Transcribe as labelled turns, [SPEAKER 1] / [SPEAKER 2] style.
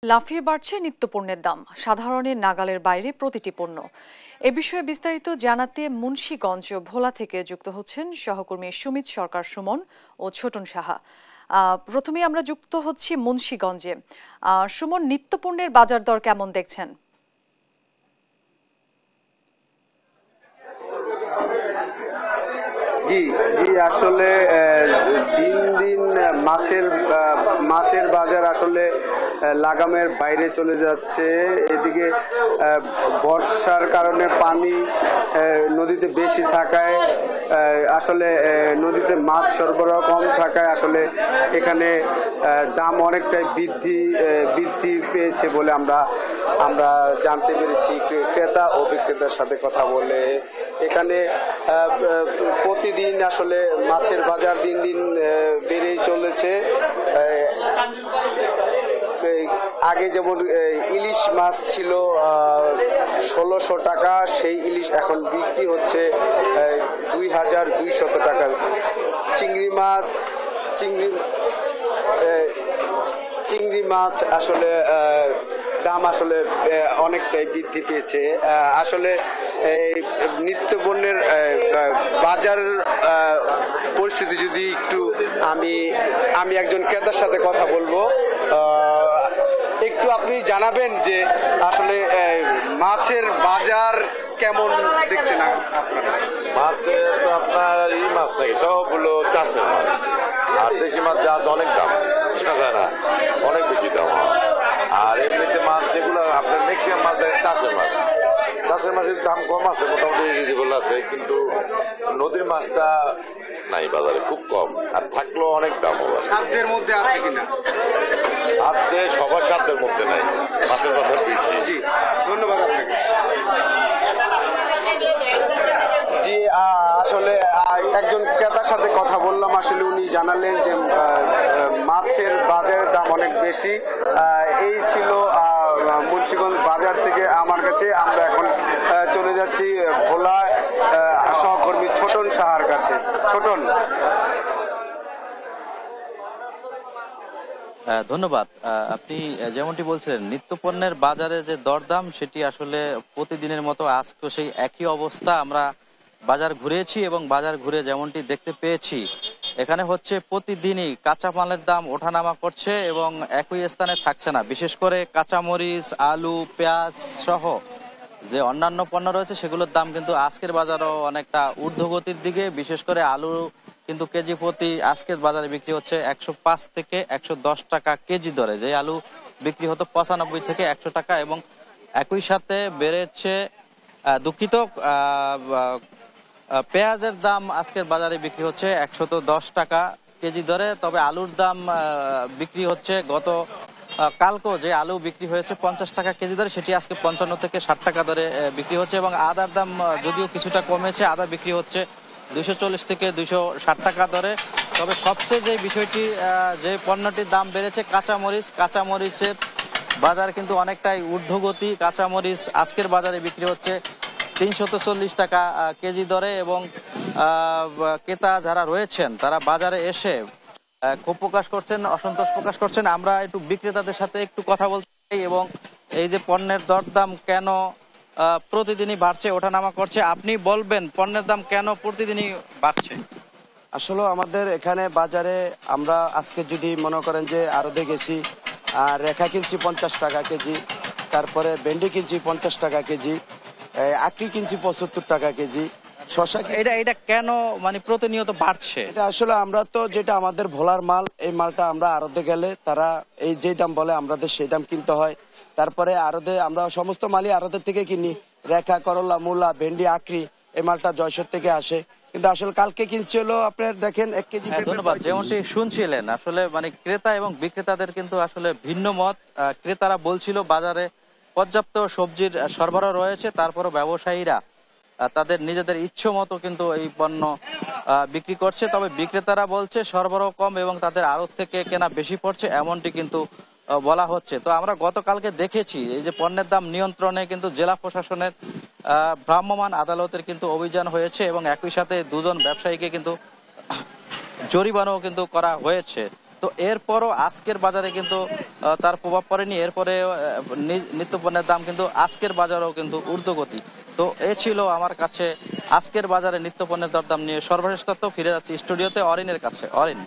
[SPEAKER 1] লাফিয়ে বাড়ছে নিত্যপণ্যের দাম, সাধারণের নাগালের বাইরে প্রতিটি পণ্য। এ বিষয়ে বিস্তারিত জানাতে মুন্সিগঞ্জ ভোলা থেকে যুক্ত হচ্ছেন সহকর্মী সুমিত সরকার সুমন ও ছোটন সাহা। প্রথমেই আমরা যুক্ত হচ্ছি মুন্সিগঞ্জে। সুমন, নিত্যপণ্যের বাজার দর কেমন দেখছেন?
[SPEAKER 2] জি জি আসলে দিন দিন মাছের বাজার আসলে লাগামের বাইরে চলে যাচ্ছে। এদিকে বর্ষার কারণে পানি নদীতে বেশি থাকায় আসলে নদীতে মাছ সরবরাহ কম থাকায় আসলে এখানে দাম অনেকটাই বৃদ্ধি পেয়েছে বলে আমরা জানতে পেরেছি ক্রেতা ও বিক্রেতার সাথে কথা বলে। এখানে প্রতিদিন আসলে মাছের বাজার দিন দিন বেড়েই চলেছে। আগে যেমন ইলিশ মাছ ছিল ১৬০০ টাকা, সেই ইলিশ এখন বিক্রি হচ্ছে ২,২০০ টাকা। চিংড়ি মাছ আসলে দাম আসলে অনেকটাই বৃদ্ধি পেয়েছে। আসলে নিত্যপণ্যের বাজার পরিস্থিতি যদি একটু আমি একজন ক্রেতার সাথে কথা বলবো, একটু আপনি জানাবেন যে আসলে মাছের বাজার কেমন দেখছেন আপনারা?
[SPEAKER 3] মাছের তো আপনার মাছ নাকি সবগুলো চাষের মাছ, আর দেশি মাছ যা আছে অনেক দাম, না অনেক বেশি দাম। আর এমনিতে মাছ যেগুলো আপনার ম্যাক্সিমাম মাছ চাষের মাছের দাম কম আছে, মোটামুটি রিজনেবল আছে, কিন্তু নদীর মাছটা নাই বাজারে, খুব কম, আর থাকলেও অনেক দাম।
[SPEAKER 2] সাধ্যের মধ্যে আছে কিনা?
[SPEAKER 3] সবার সাধ্যের মধ্যে নাই, মাছের বাজার বেশি।
[SPEAKER 2] জি, ধন্যবাদ আপনাকে। জি, আসলে একজন ক্রেতার সাথে কথা বললাম, আসলে উনি জানালেন যে মাছের বাজারের দাম অনেক বেশি। এই ছিল মুন্সিগঞ্জ বাজার থেকে আমার কাছে। আমরা এখন চলে যাচ্ছি ভোলা সহকর্মী ছোটন সাহার কাছে। ছোটন।
[SPEAKER 4] ধন্যবাদ। আপনি যেমনটি বলছিলেন, নিত্যপণ্যের বাজারে যে দরদাম সেটি আসলে প্রতিদিনের মতো আজকে সেই একই অবস্থা। আমরা বাজার ঘুরেছি এবং বাজার ঘুরে যেমনটি দেখতে পেয়েছি, এখানে হচ্ছে প্রতিদিনই কাঁচামালের দাম ওঠানামা করছে এবং একই স্থানে থাকছে না। বিশেষ করে কাঁচামরিচ, আলু, পেঁয়াজ সহ যে অন্যান্য পণ্য রয়েছে সেগুলোর দাম কিন্তু আজকের বাজারও অনেকটা ঊর্ধ্বগতির দিকে। বিশেষ করে আলু কিন্তু কেজি প্রতি আজকের বাজারে বিক্রি হচ্ছে ১০৫ থেকে ১১০ টাকা কেজি দরে, যে আলু বিক্রি হতো ৯৫ থেকে ১০০ টাকা। এবং একই সাথে বেড়েছে পেঁয়াজের দাম আজকের বাজারে বিক্রি হচ্ছে ১১০ টাকা কেজি দরে। তবে আলুর দাম বিক্রি হচ্ছে কালকেও যে আলু বিক্রি হয়েছে ৫০ টাকা কেজি দরে, সেটি আজকে ৫৫ থেকে ৬০ টাকা দরে বিক্রি হচ্ছে। এবং আদার দাম যদিও কিছুটা কমেছে, আদা বিক্রি হচ্ছে ২৪০ থেকে ২৬০ টাকা দরে। তবে সবচেয়ে যে বিষয়টি, যে পণ্যটির দাম বেড়েছে কাঁচামরিচের বাজার কিন্তু অনেকটাই ঊর্ধ্বগতি। কাঁচামরিচ আজকের বাজারে বিক্রি হচ্ছে ৩৪০ টাকা কেজি দরে। এবং ক্রেতা যারা রয়েছেন তারা বাজারে এসে ক্ষোভ প্রকাশ করছেন, অসন্তোষ প্রকাশ করছেন। আমরা একটু বিক্রেতাদের সাথে একটু কথা বলতে চাই এবং এই যে পণ্যের দরদাম কেন প্রতিদিনই বাড়ছে, ওঠানামা করছে, আপনি বলবেন পণ্যের দাম কেন প্রতিদিনই বাড়ছে?
[SPEAKER 5] আসলে আমাদের এখানে বাজারে আমরা আজকে যদি মনে করেন যে আড়তে গেছি, আর রেখা কিনছি ৫০ টাকা কেজি, তারপরে ভেন্ডি কিনছি ৫০ টাকা কেজি, আকরি কিনছি ৭৫ টাকা কেজি, শশা।
[SPEAKER 4] এটা কেন মানে প্রতিনিয়ত বাড়ছে?
[SPEAKER 5] এটা আসলে আমরা তো যেটা আমাদের ভোলার মাল, এই মালটা আমরা আড়তে গেলে তারা এই যে দাম বলে আমাদের সেই দাম কিনতে হয়। তারপরে আড়তে আমরা সমস্ত মালই আড়তের থেকে কিনি। রেখা, করলা, মূলা, ভেন্ডি, আকরি এই মালটা জয়সর থেকে আসে, কিন্তু আসলে কালকে কিনছি হলো আপনার দেখেন ১ কেজি।
[SPEAKER 4] ধন্যবাদ। যেমনটি শুনছিলেন, আসলে মানে ক্রেতা এবং বিক্রেতাদের কিন্তু আসলে ভিন্ন মত। ক্রেতারা বলছিল বাজারে পর্যাপ্ত সবজির সরবরাহ রয়েছে, তারপরও ব্যবসায়ীরা তাদের নিজেদের ইচ্ছে মতো কিন্তু এই পণ্য বিক্রি করছে। তবে বিক্রেতারা বলছে সরবরাহ কম এবং তাদের আড়ত থেকে কেনা বেশি পড়ছে, এমনটি কিন্তু বলা হচ্ছে। তো আমরা গতকালকে দেখেছি এই যে পণ্যের দাম নিয়ন্ত্রণে কিন্তু জেলা প্রশাসনের ভ্রাম্যমাণ আদালতের কিন্তু অভিযান হয়েছে এবং একই সাথে দুজন ব্যবসায়ীকে কিন্তু জরিমানাও কিন্তু করা হয়েছে। তো এরপরও আজকের বাজারে কিন্তু তার প্রভাব পড়েনি। এরপরে নিত্যপণ্যের দাম কিন্তু আজকের বাজারেও কিন্তু ঊর্ধ্বগতি। তো এ ছিল আমার কাছে আজকের বাজারে নিত্যপণ্যের দরদাম নিয়ে সর্বশেষ তথ্য। ফিরে যাচ্ছি স্টুডিওতে অরিনের কাছে। অরিন।